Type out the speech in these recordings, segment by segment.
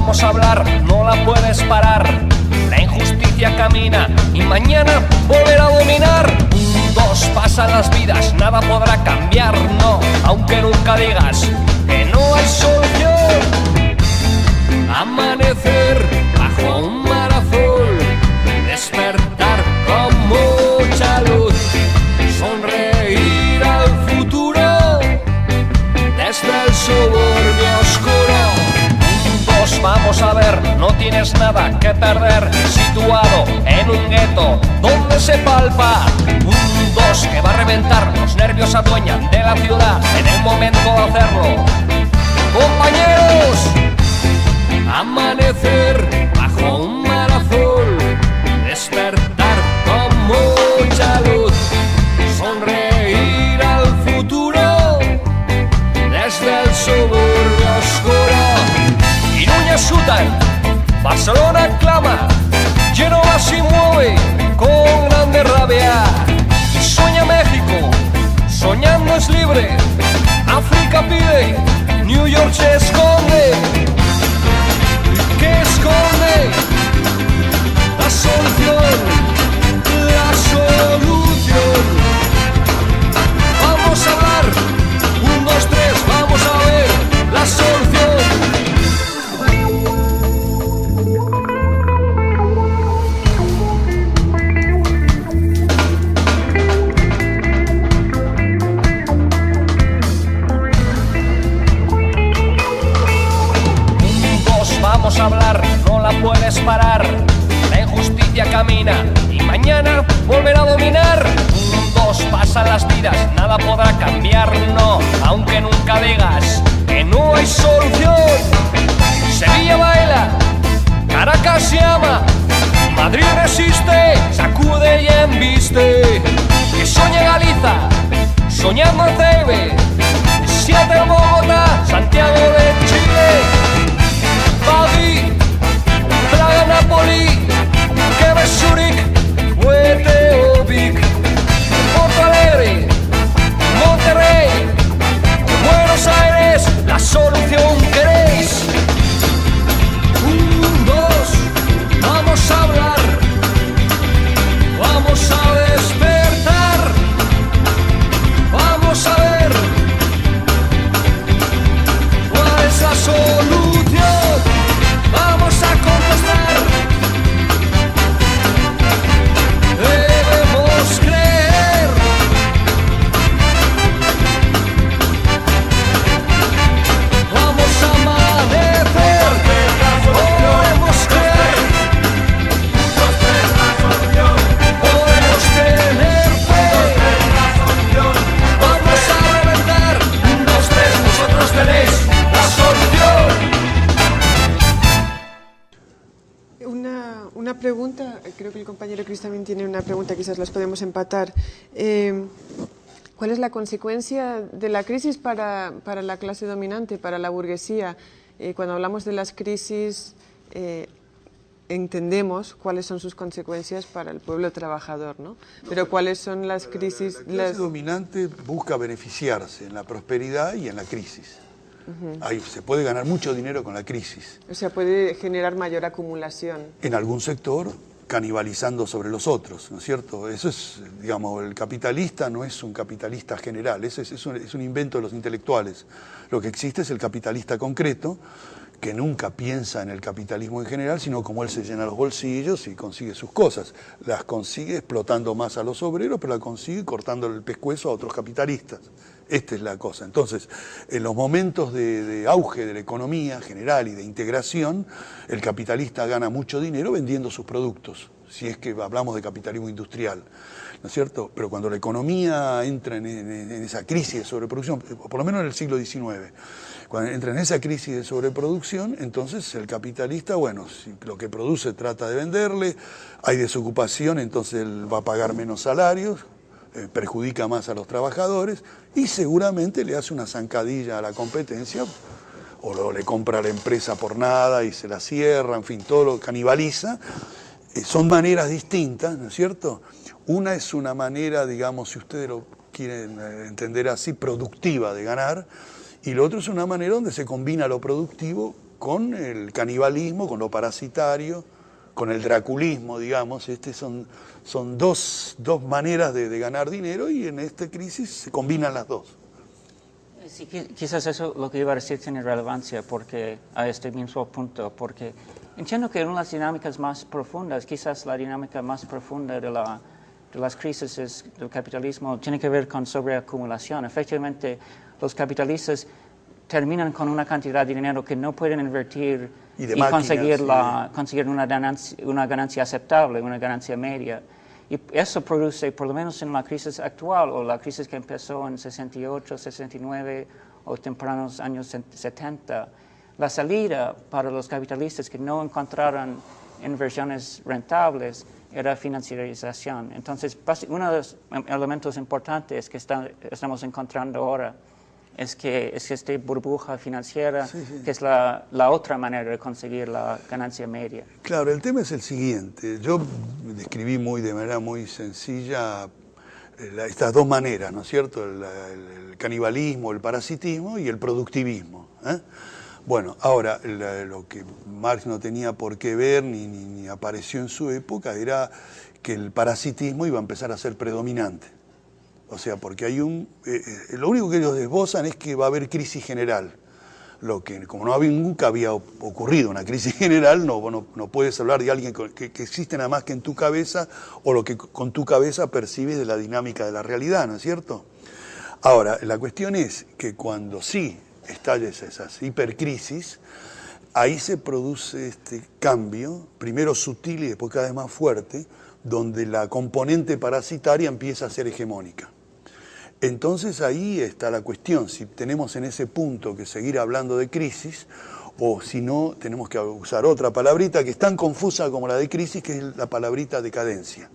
vamos a hablar, no la puedes parar. La injusticia camina y mañana volverá a dominar. Dos, pasan las vidas, nada podrá cambiar, no. Aunque nunca digas que no hay solución. Amanecer bajo un mar azul, despertar con mucha luz, sonreír al futuro desde el suburbio oscuro. Dos, vamos a ver, no tienes nada que perder, situado en un gueto donde se palpa un dos que va a reventar, los nervios adueñan de la ciudad en el momento de hacerlo. Compañeros, amanecer bajo un mar azul, despertar con mucha luz, sonreír al futuro desde el suburbio oscuro. Iruña Sutan, Barcelona clama, Génova se mueve con grande rabia. Y sueña México, soñando es libre. África pide, New York se esconde. ¿Qué esconde? La solución, la solución. Vamos a hablar, 1, 2, 3, vamos a ver la solución. Vamos a hablar, no la puedes parar. La injusticia camina y mañana volverá a dominar. 1, 2, pasan las vidas, nada podrá cambiar, no. Aunque nunca digas que no hay solución. Sevilla baila, Caracas se ama, Madrid resiste, sacude y embiste. Que soñe Galiza, soñando Ceibe, Seattle, Bogotá, Santiago de Chile. Badi, Praga, Napoli, Quebec, Zurich, Huete, Obic, Porto Alegre, Monterrey, Buenos Aires, la solución queréis. 1, 2, vamos a hablar, vamos a despertar, vamos a ver cuál es la solución. Vamos a contestar. Debemos creer. Vamos a amanecer. Podemos creer. Podemos tener fe. Vamos a reventar. 1, 2, 3, vosotros tenéis la solución. Una pregunta, creo que el compañero Chris también tiene una pregunta, quizás las podemos empatar. ¿Cuál es la consecuencia de la crisis para la clase dominante, para la burguesía? Cuando hablamos de las crisis, entendemos cuáles son sus consecuencias para el pueblo trabajador, ¿no? Pero ¿cuáles son las crisis? La clase dominante busca beneficiarse en la prosperidad y en la crisis. Ahí se puede ganar mucho dinero con la crisis. O sea, puede generar mayor acumulación. En algún sector, canibalizando sobre los otros, ¿no es cierto? Eso es, digamos, el capitalista no es un capitalista general, es un invento de los intelectuales. Lo que existe es el capitalista concreto, que nunca piensa en el capitalismo en general, sino como él se llena los bolsillos y consigue sus cosas. Las consigue explotando más a los obreros, pero las consigue cortando el pescuezo a otros capitalistas. Esta es la cosa. Entonces, en los momentos de auge de la economía general y de integración, el capitalista gana mucho dinero vendiendo sus productos, si es que hablamos de capitalismo industrial, ¿no es cierto? Pero cuando la economía entra en esa crisis de sobreproducción, por lo menos en el siglo XIX, cuando entra en esa crisis de sobreproducción, entonces el capitalista, bueno, si lo que produce trata de venderle, hay desocupación, entonces él va a pagar menos salarios, perjudica más a los trabajadores y seguramente le hace una zancadilla a la competencia o le compra a la empresa por nada y se la cierra, en fin, todo lo canibaliza. Son maneras distintas, ¿no es cierto? Una es una manera, digamos, si ustedes lo quieren entender así, productiva de ganar, y lo otro es una manera donde se combina lo productivo con el canibalismo, con lo parasitario, con el draculismo, digamos. Son dos maneras de ganar dinero y en esta crisis se combinan las dos. Sí, quizás eso lo que iba a decir tiene relevancia porque, a este mismo punto, porque entiendo que una de las dinámicas más profundas, quizás la dinámica más profunda de las crisis del capitalismo tiene que ver con sobreacumulación. Efectivamente, los capitalistas terminan con una cantidad de dinero que no pueden invertir y conseguir una ganancia aceptable, una ganancia media. Y eso produce, por lo menos en la crisis actual, o la crisis que empezó en 68, 69 o tempranos años 70, la salida para los capitalistas que no encontraron inversiones rentables era financiarización. Entonces, uno de los elementos importantes que estamos encontrando ahora es que esta burbuja financiera, que es la otra manera de conseguir la ganancia media. Claro, el tema es el siguiente. Yo describí de manera muy sencilla estas dos maneras, ¿no es cierto? El canibalismo, el parasitismo y el productivismo. Bueno, ahora, lo que Marx no tenía por qué ver ni apareció en su época era que el parasitismo iba a empezar a ser predominante. O sea, porque hay lo único que ellos esbozan es que va a haber crisis general. Lo que, como nunca había ocurrido una crisis general, no puedes hablar de alguien que existe nada más que en tu cabeza o lo que con tu cabeza percibes de la dinámica de la realidad, ¿no es cierto? Ahora, la cuestión es que cuando sí estallen esas hipercrisis, ahí se produce este cambio, primero sutil y después cada vez más fuerte, donde la componente parasitaria empieza a ser hegemónica. Entonces ahí está la cuestión, si tenemos en ese punto que seguir hablando de crisis o si no tenemos que usar otra palabrita que es tan confusa como la de crisis, que es la palabrita decadencia,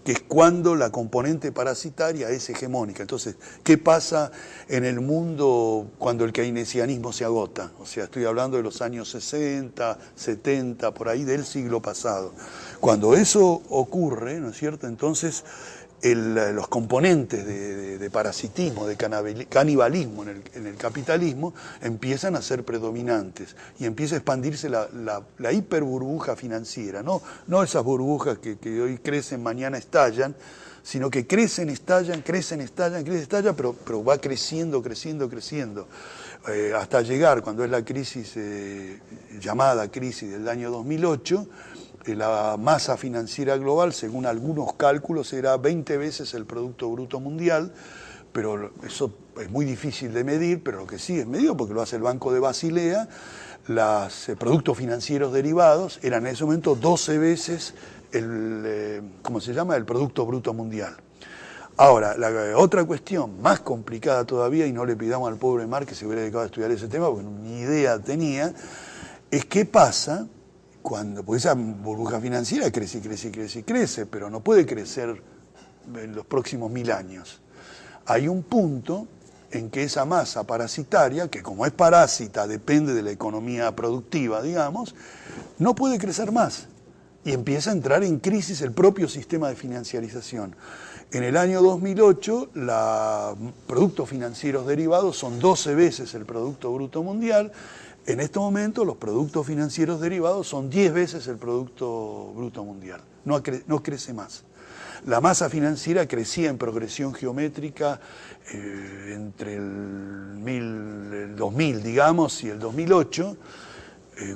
que es cuando la componente parasitaria es hegemónica. Entonces, ¿qué pasa en el mundo cuando el keynesianismo se agota? O sea, estoy hablando de los años 60, 70, por ahí del siglo pasado. Cuando eso ocurre, ¿no es cierto?, entonces los componentes de parasitismo, de canibalismo en el capitalismo empiezan a ser predominantes y empieza a expandirse la hiperburbuja financiera, no esas burbujas que hoy crecen, mañana estallan, sino que crecen, estallan, pero va creciendo, hasta llegar, cuando es la crisis, llamada crisis del año 2008, la masa financiera global, según algunos cálculos, era 20 veces el Producto Bruto Mundial, pero eso es muy difícil de medir, pero lo que sí es medido, porque lo hace el Banco de Basilea, los productos financieros derivados eran en ese momento 12 veces el Producto Bruto Mundial. Ahora, la otra cuestión más complicada todavía, y no le pidamos al pobre Marx que se hubiera dedicado a estudiar ese tema, porque ni idea tenía, es qué pasa porque esa burbuja financiera crece, pero no puede crecer en los próximos 1000 años. Hay un punto en que esa masa parasitaria, que como es parásita, depende de la economía productiva, digamos, no puede crecer más. Y empieza a entrar en crisis el propio sistema de financiarización. En el año 2008, los productos financieros derivados son 12 veces el Producto Bruto Mundial. En este momento, los productos financieros derivados son 10 veces el Producto Bruto Mundial. No crece más. La masa financiera crecía en progresión geométrica entre el 2000, digamos, y el 2008.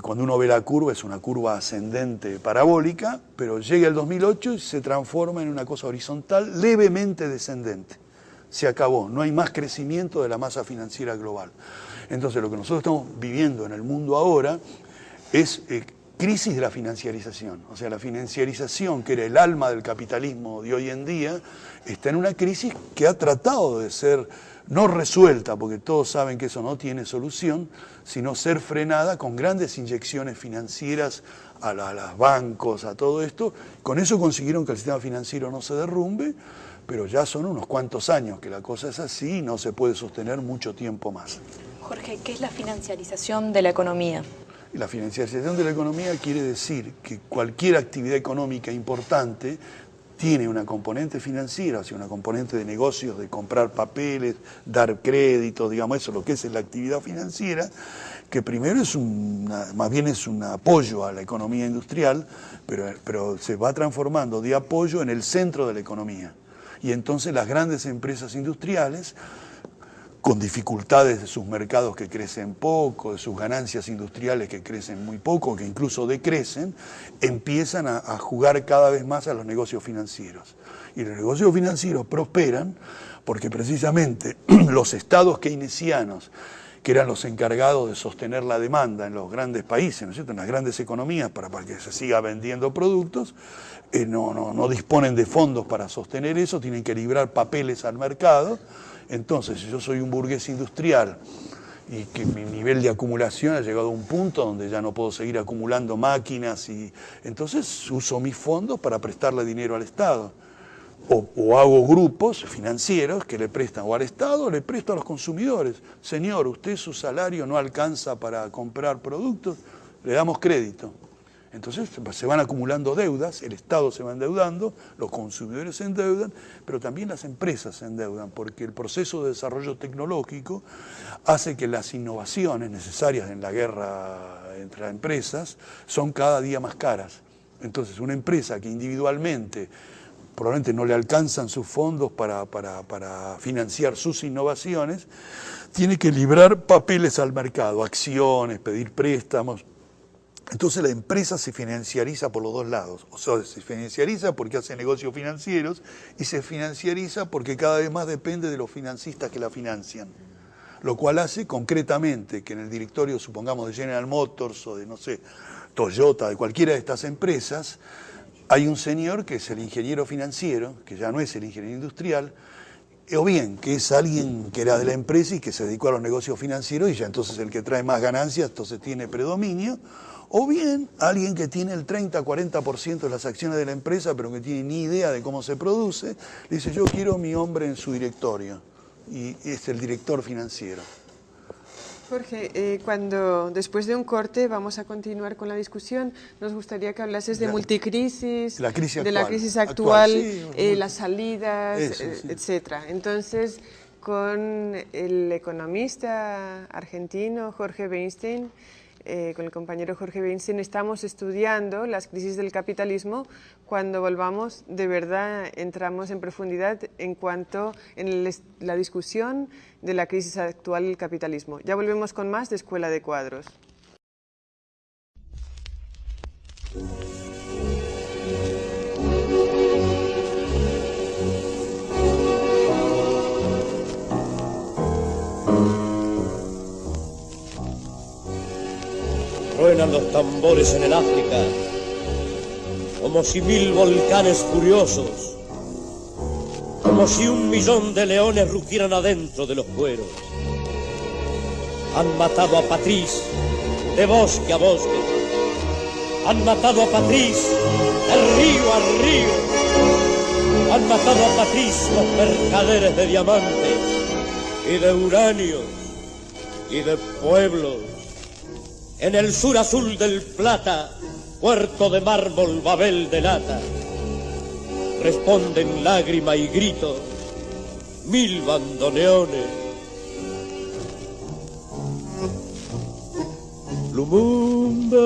Cuando uno ve la curva, es una curva ascendente parabólica, pero llega el 2008 y se transforma en una cosa horizontal levemente descendente. Se acabó, no hay más crecimiento de la masa financiera global. Entonces, lo que nosotros estamos viviendo en el mundo ahora es crisis de la financiarización. O sea, la financiarización, que era el alma del capitalismo de hoy en día, está en una crisis que ha tratado de ser no resuelta, porque todos saben que eso no tiene solución, sino ser frenada con grandes inyecciones financieras a los bancos, a todo esto. Con eso consiguieron que el sistema financiero no se derrumbe, pero ya son unos cuantos años que la cosa es así y no se puede sostener mucho tiempo más. Jorge, ¿qué es la financiarización de la economía? La financiarización de la economía quiere decir que cualquier actividad económica importante tiene una componente financiera, o sea, una componente de negocios, de comprar papeles, dar créditos, digamos, eso es lo que es la actividad financiera, que primero más bien es un apoyo a la economía industrial, pero se va transformando de apoyo en el centro de la economía. Y entonces las grandes empresas industriales, con dificultades de sus mercados que crecen poco, de sus ganancias industriales que crecen muy poco, que incluso decrecen, empiezan a jugar cada vez más a los negocios financieros. Y los negocios financieros prosperan porque precisamente los estados keynesianos, que eran los encargados de sostener la demanda en los grandes países, ¿no es cierto?, en las grandes economías para que se siga vendiendo productos, no disponen de fondos para sostener eso, tienen que librar papeles al mercado. Entonces, si yo soy un burgués industrial y que mi nivel de acumulación ha llegado a un punto donde ya no puedo seguir acumulando máquinas, y entonces uso mis fondos para prestarle dinero al Estado. O hago grupos financieros que le prestan o al Estado o le presto a los consumidores. Señor, usted su salario no alcanza para comprar productos, le damos crédito. Entonces se van acumulando deudas, el Estado se va endeudando, los consumidores se endeudan, pero también las empresas se endeudan, porque el proceso de desarrollo tecnológico hace que las innovaciones necesarias en la guerra entre las empresas son cada día más caras. Entonces una empresa que individualmente probablemente no le alcanzan sus fondos para financiar sus innovaciones, tiene que librar papeles al mercado, acciones, pedir préstamos. Entonces la empresa se financiariza por los dos lados, o sea, se financiariza porque hace negocios financieros y se financiariza porque cada vez más depende de los financistas que la financian. Lo cual hace concretamente que en el directorio, supongamos, de General Motors o de, no sé, Toyota, de cualquiera de estas empresas, hay un señor que es el ingeniero financiero, que ya no es el ingeniero industrial, o bien que es alguien que era de la empresa y que se dedicó a los negocios financieros y ya entonces el que trae más ganancias, entonces tiene predominio, o bien alguien que tiene el 30-40% de las acciones de la empresa, pero que tiene ni idea de cómo se produce, le dice: yo quiero mi hombre en su directorio, y es el director financiero. Jorge, cuando después de un corte vamos a continuar con la discusión, nos gustaría que hablases de multicrisis, la crisis de la actual. crisis actual, Sí, las salidas, eso, sí. etcétera. Entonces, con el economista argentino Jorge Weinstein, con el compañero Jorge Weinstein, estamos estudiando las crisis del capitalismo. Cuando volvamos, de verdad entramos en profundidad en cuanto en la discusión de la crisis actual del capitalismo. Ya volvemos con más de Escuela de Cuadros. Truenan los tambores en el África, como si 1000 volcanes furiosos, como si 1.000.000 de leones rugieran adentro de los cueros. Han matado a Patrice de bosque a bosque, han matado a Patrice de río a río, han matado a Patrice los mercaderes de diamantes y de uranio y de pueblos. En el sur azul del Plata, puerto de mármol, Babel de lata, responden lágrima y grito 1000 bandoneones. Lumumba,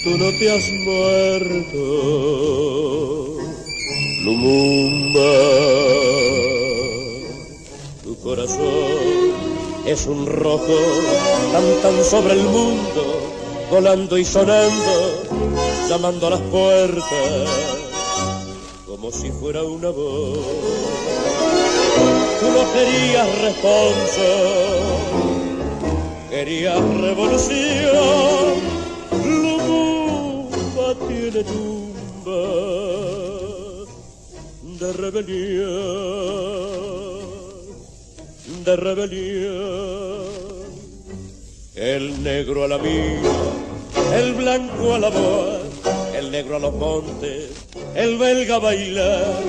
tú no te has muerto. Lumumba, tu corazón es un rojo tan sobre el mundo, volando y sonando, llamando a las puertas, como si fuera una voz. Tú no querías responso, querías revolución. Lumumba tiene tumba de rebelión, el negro a la mina, el blanco a la boa, el negro a los montes, el belga a bailar,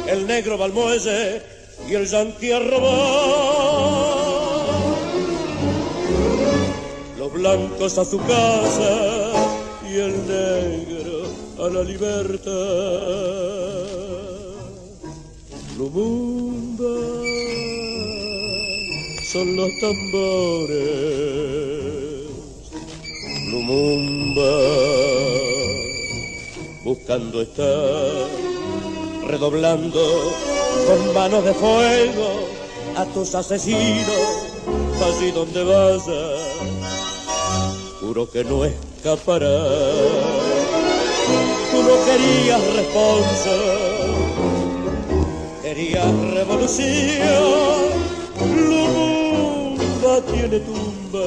el negro va al muelle y el yanqui a robar. Los blancos a su casa y el negro a la libertad. Lumumba son los tambores. Lumumba, buscando estar, redoblando con manos de fuego a tus asesinos, allí donde vayas, juro que no escaparás. Tú no querías responsa, querías revolución. Lumumba tiene tumba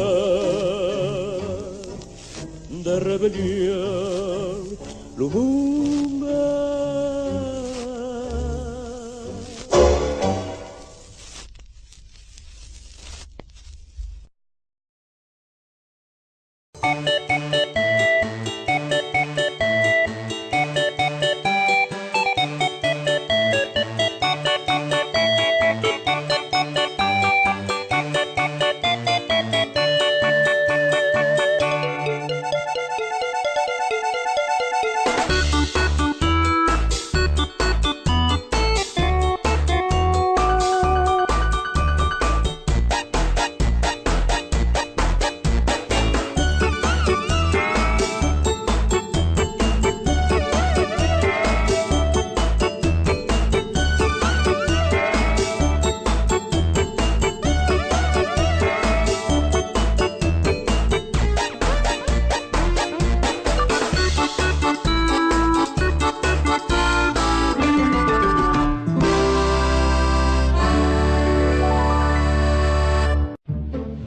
de rebelión. Lumumba.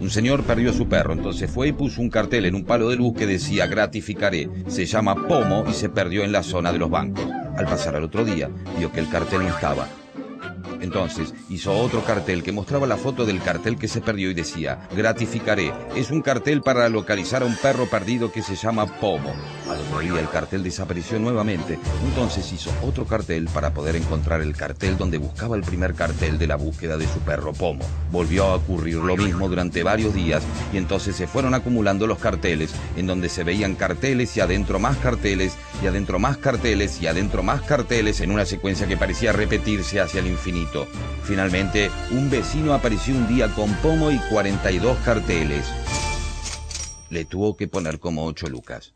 Un señor perdió a su perro, entonces fue y puso un cartel en un palo de luz que decía gratificaré. Se llama Pomo y se perdió en la zona de los bancos. Al pasar al otro día, vio que el cartel no estaba. Entonces hizo otro cartel que mostraba la foto del cartel que se perdió y decía gratificaré. Es un cartel para localizar a un perro perdido que se llama Pomo. Al otro día el cartel desapareció nuevamente. Entonces hizo otro cartel para poder encontrar el cartel donde buscaba el primer cartel de la búsqueda de su perro Pomo. Volvió a ocurrir lo mismo durante varios días y entonces se fueron acumulando los carteles en donde se veían carteles y adentro más carteles y adentro más carteles y adentro más carteles en una secuencia que parecía repetirse hacia el infinito. Finalmente, un vecino apareció un día con Pomo y 42 carteles. Le tuvo que poner como 8 lucas.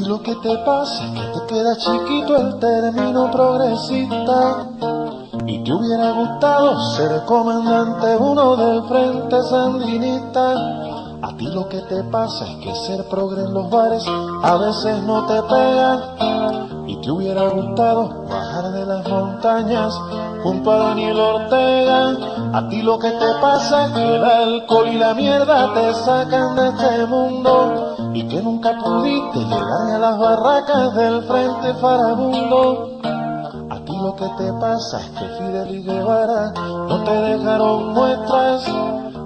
Lo que te pasa es que te queda chiquito el término progresista y te hubiera gustado ser comandante uno del frente sandinista. A ti lo que te pasa es que ser progre en los bares a veces no te pega y te hubiera gustado bajar de las montañas junto a Daniel Ortega. A ti lo que te pasa es que el alcohol y la mierda te sacan de este mundo y que nunca pudiste llegar a las barracas del frente farabundo. A ti lo que te pasa es que Fidel y Guevara no te dejaron muestras.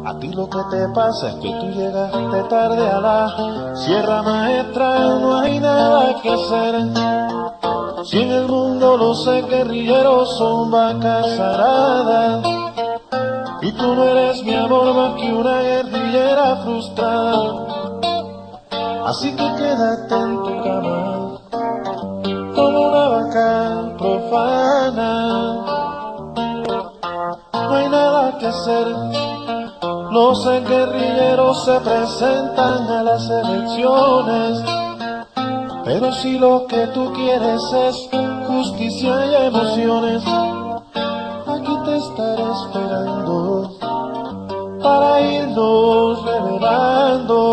A ti lo que te pasa es que tú llegaste tarde a la Sierra Maestra. No hay nada que hacer. Si en el mundo los guerrilleros son vacas aradas y tú no eres mi amor más que una guerrillera frustrada. Así que quédate en tu cama como una vaca profana. No hay nada que hacer. Los guerrilleros se presentan a las elecciones Pero si lo que tú quieres es justicia y emociones, aquí te estaré esperando para irnos revelando.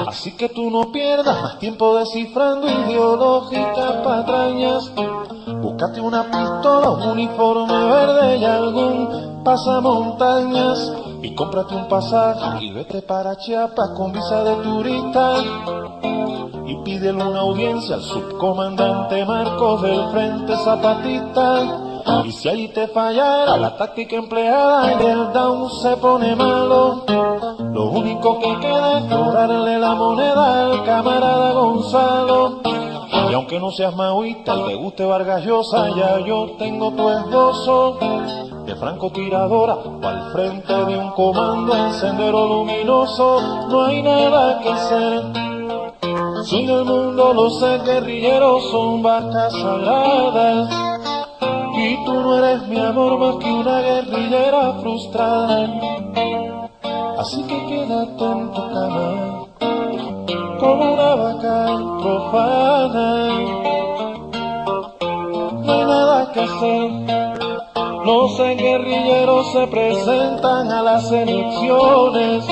Así que tú no pierdas más tiempo descifrando ideológicas patrañas. Búscate una pistola, un uniforme verde y algún pasamontañas, y cómprate un pasaje y vete para Chiapas con visa de turista, y pídele una audiencia al subcomandante Marcos del Frente Zapatista. Y si allí te fallara la táctica empleada y el down se pone malo, lo único que queda es cobrarle la moneda al camarada Gonzalo. Y aunque no seas maoísta y te guste Vargas Llosa, ya yo tengo tu esbozo de francotiradora al frente de un comando en sendero luminoso. No hay nada que hacer, sin el mundo los guerrilleros son vacas sagradas, y tú no eres mi amor más que una guerrillera frustrada. Así que quédate en tu cama como una vaca profana. No hay nada que hacer, los guerrilleros se presentan a las elecciones.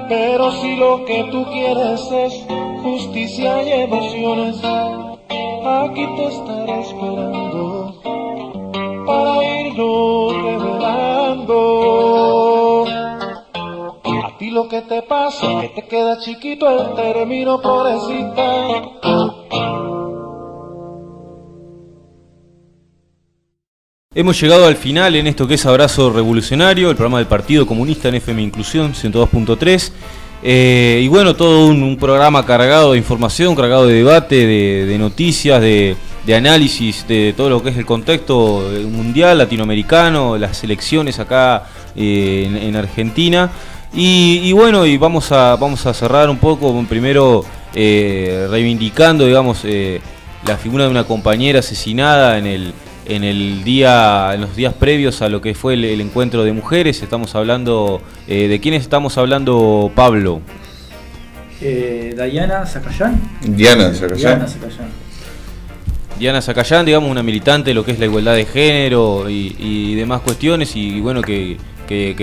Pero si lo que tú quieres es justicia y emociones, aquí te estaré esperando para irnos revelando. A ti lo que te pasa es que te queda chiquito el término, pobrecita. Hemos llegado al final en esto que es Abrazo Revolucionario, el programa del Partido Comunista en FM Inclusión 102.3. Y bueno, todo un programa cargado de información, cargado de debate, de noticias, de análisis de todo lo que es el contexto mundial, latinoamericano, las elecciones acá en Argentina. Y bueno, y vamos a cerrar un poco, primero reivindicando, digamos, la figura de una compañera asesinada en los días previos a lo que fue el encuentro de mujeres. Estamos hablando, ¿de quiénes estamos hablando, Pablo? Diana Zacayán. Diana Zacayán, digamos, una militante de lo que es la igualdad de género y demás cuestiones, y bueno, que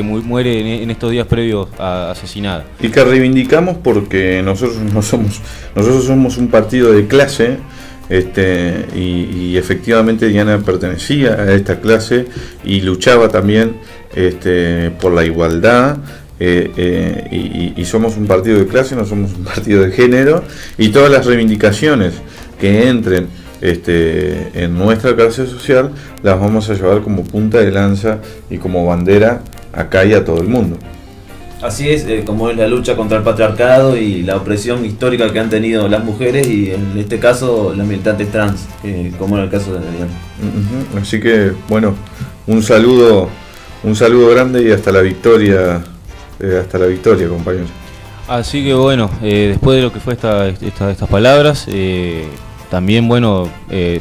muere en estos días previos a asesinada. Y que reivindicamos porque nosotros somos un partido de clase. Y efectivamente Diana pertenecía a esta clase y luchaba también por la igualdad, y somos un partido de clase, no somos un partido de género, y todas las reivindicaciones que entren en nuestra clase social las vamos a llevar como punta de lanza y como bandera acá y a todo el mundo. Así es, como es la lucha contra el patriarcado y la opresión histórica que han tenido las mujeres, y en este caso las militantes trans, como en el caso de Diana. Así que bueno, un saludo grande y hasta la victoria, compañeros. Así que bueno, después de lo que fue estas palabras, también bueno,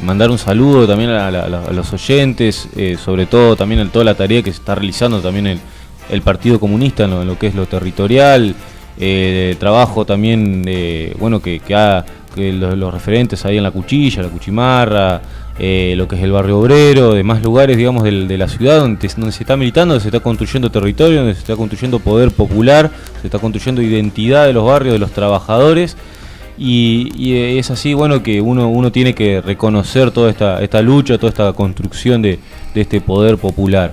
mandar un saludo también a los oyentes, sobre todo también en toda la tarea que se está realizando también el Partido Comunista en lo que es lo territorial, trabajo también bueno que los referentes ahí en la Cuchilla, la Cuchimarra, lo que es el barrio obrero, demás lugares, digamos, de la ciudad donde se está militando, donde se está construyendo territorio, donde se está construyendo poder popular, se está construyendo identidad de los barrios, de los trabajadores. Y es así, bueno, que uno tiene que reconocer toda esta lucha, toda esta construcción de este poder popular.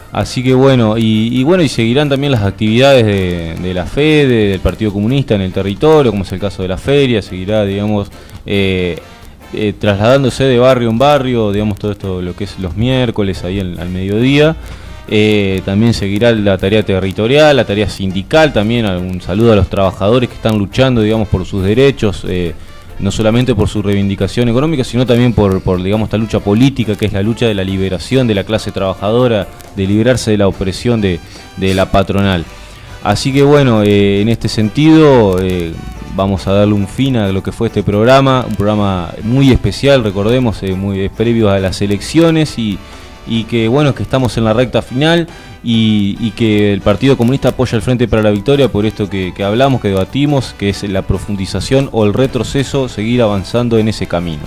Así que bueno, y seguirán también las actividades de la FEDE, del Partido Comunista en el territorio, como es el caso de la feria, seguirá, digamos, trasladándose de barrio en barrio, digamos, todo esto lo que es los miércoles ahí al mediodía. También seguirá la tarea territorial, la tarea sindical, también un saludo a los trabajadores que están luchando, digamos, por sus derechos, no solamente por su reivindicación económica, sino también por digamos, esta lucha política, que es la lucha de la liberación de la clase trabajadora, de liberarse de la opresión de la patronal. Así que bueno, en este sentido vamos a darle un fin a lo que fue este programa, un programa muy especial, recordemos, muy previo a las elecciones, y y que bueno, que estamos en la recta final y que el Partido Comunista apoya el Frente para la Victoria por esto que hablamos, que debatimos, que es la profundización o el retroceso, seguir avanzando en ese camino.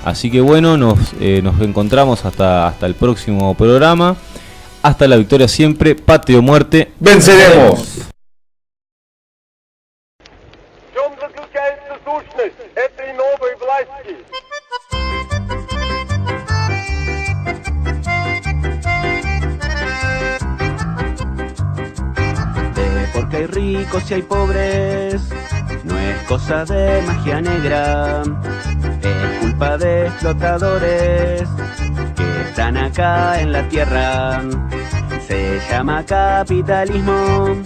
Así que bueno, nos encontramos hasta el próximo programa. Hasta la victoria siempre, patria o muerte. ¡Venceremos! Porque hay ricos y hay pobres, no es cosa de magia negra, es culpa de explotadores que están acá en la tierra. Se llama capitalismo,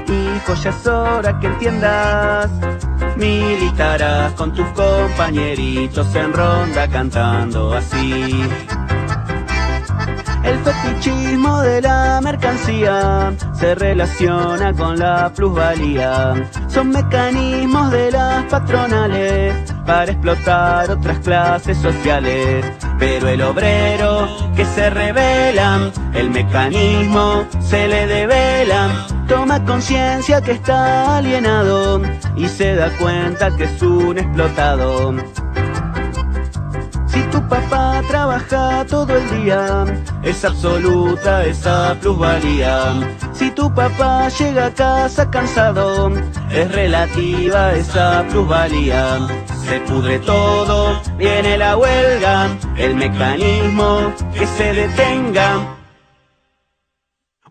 hijo, ya es hora que entiendas. Militarás con tus compañeritos en ronda cantando así. El fetichismo de la mercancía se relaciona con la plusvalía. Son mecanismos de las patronales para explotar otras clases sociales. Pero el obrero que se rebela, el mecanismo se le devela. Toma conciencia que está alienado y se da cuenta que es un explotado. Si tu papá trabaja todo el día, es absoluta esa plusvalía. Si tu papá llega a casa cansado, es relativa esa plusvalía. Se pudre todo, viene la huelga, el mecanismo que se detenga.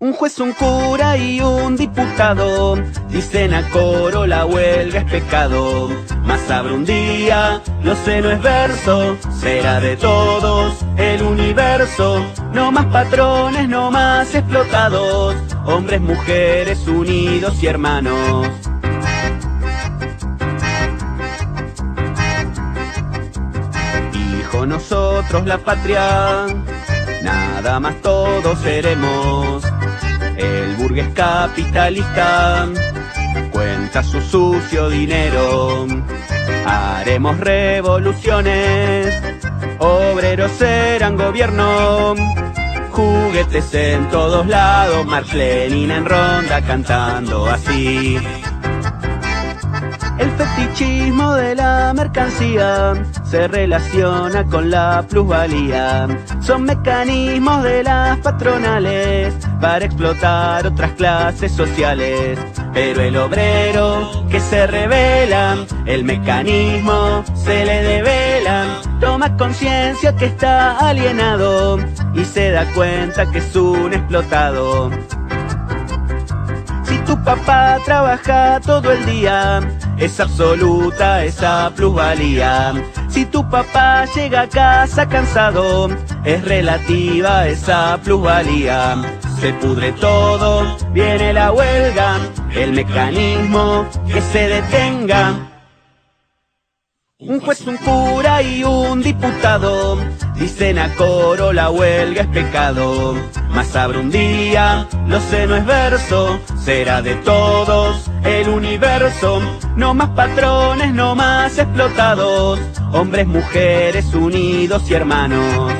Un juez, un cura y un diputado dicen a coro la huelga es pecado. Mas habrá un día, lo sé, no es verso, será de todos el universo. No más patrones, no más explotados, hombres, mujeres, unidos y hermanos. Hijo, nosotros la patria, nada más todos seremos. El burgués capitalista cuenta su sucio dinero. Haremos revoluciones, obreros serán gobierno. Juguetes en todos lados, Marx Lenin en ronda cantando así. El fetichismo de la mercancía se relaciona con la plusvalía. Son mecanismos de las patronales para explotar otras clases sociales. Pero el obrero que se rebela, el mecanismo se le devela. Toma conciencia que está alienado y se da cuenta que es un explotado. Si tu papá trabaja todo el día, es absoluta esa plusvalía. Si tu papá llega a casa cansado, es relativa esa plusvalía. Se pudre todo, viene la huelga, el mecanismo que se detenga. Un juez, un cura y un diputado dicen a coro la huelga es pecado. Mas habrá un día, lo sé, no es verso, será de todos el universo. No más patrones, no más explotados, hombres, mujeres, unidos y hermanos.